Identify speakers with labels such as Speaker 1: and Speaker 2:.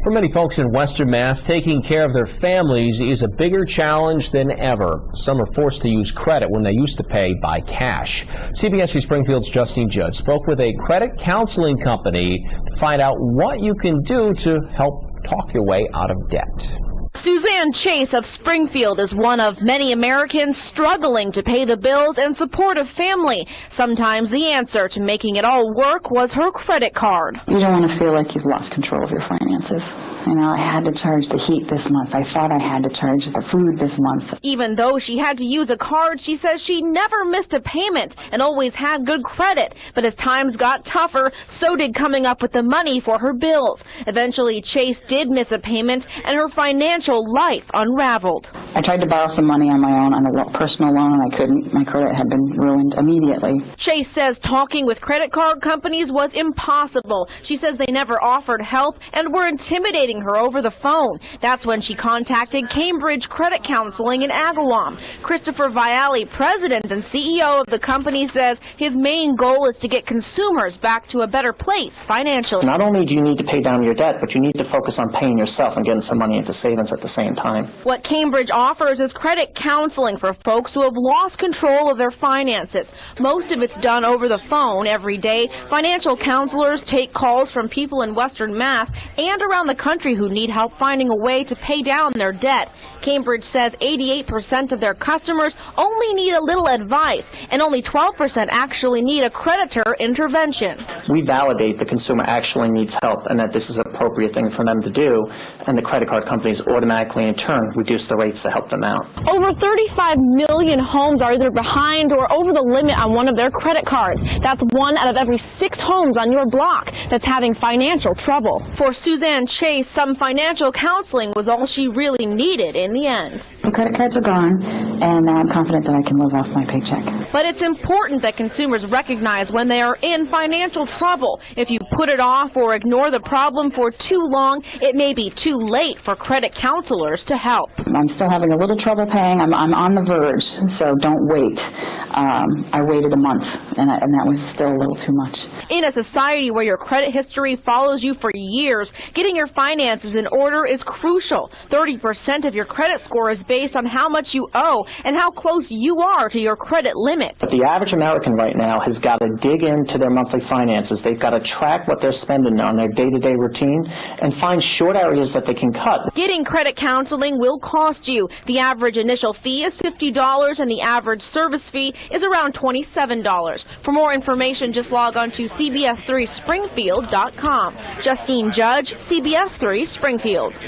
Speaker 1: For many folks in Western Mass, taking care of their families is a bigger challenge than ever. Some are forced to use credit when they used to pay by cash. CBS3 Springfield's Justine Judge spoke with a credit counseling company to find out what you can do to help talk your way out of debt.
Speaker 2: Suzanne Chase of Springfield is one of many Americans struggling to pay the bills and support a family. Sometimes the answer to making it all work was her credit card.
Speaker 3: You don't want to feel like you've lost control of your finances. You know, I had to charge the heat this month. I thought I had to charge the food this month.
Speaker 2: Even though she had to use a card, she says she never missed a payment and always had good credit. But as times got tougher, so did coming up with the money for her bills. Eventually, Chase did miss a payment and her financial life unraveled.
Speaker 3: I tried to borrow some money on my own on a personal loan, and I couldn't. My credit had been ruined immediately.
Speaker 2: Chase says talking with credit card companies was impossible. She says they never offered help and were intimidating her over the phone. That's when she contacted Cambridge Credit Counseling in Agawam. Christopher Viale, president and CEO of the company, says his main goal is to get consumers back to a better place financially.
Speaker 4: Not only do you need to pay down your debt, but you need to focus on paying yourself and getting some money into savings at the same time.
Speaker 2: What Cambridge offers is credit counseling for folks who have lost control of their finances. Most of it's done over the phone every day. Financial counselors take calls from people in Western Mass and around the country who need help finding a way to pay down their debt. Cambridge says 88% of their customers only need a little advice, and only 12% actually need a creditor intervention.
Speaker 4: We validate the consumer actually needs help and that this is an appropriate thing for them to do, and the credit card companies automatically in turn reduce the rates to help them out.
Speaker 2: Over 35 million homes are either behind or over the limit on one of their credit cards. That's 1 out of every 6 homes on your block that's having financial trouble. For Suzanne Chase, some financial counseling was all she really needed in the end.
Speaker 3: The credit cards are gone, and now I'm confident that I can live off my paycheck.
Speaker 2: But it's important that consumers recognize when they are in financial trouble. If you put it off or ignore the problem for too long, it may be too late for credit counselors to help.
Speaker 3: I'm still having a little trouble paying. I'm on the verge, so don't wait. I waited a month, and that was still a little too much.
Speaker 2: In a society where your credit history follows you for years, getting your finances in order is crucial. 30% of your credit score is based on how much you owe and how close you are to your credit limit.
Speaker 4: But the average American right now has got to dig into their monthly finances. They've got to track what they're spending on their day-to-day routine and find short areas that they can cut.
Speaker 2: Getting credit counseling will cost you. The average initial fee is $50 and the average service fee is around $27. For more information, just log on to CBS3Springfield.com. Justine Judge, CBS3 Springfield.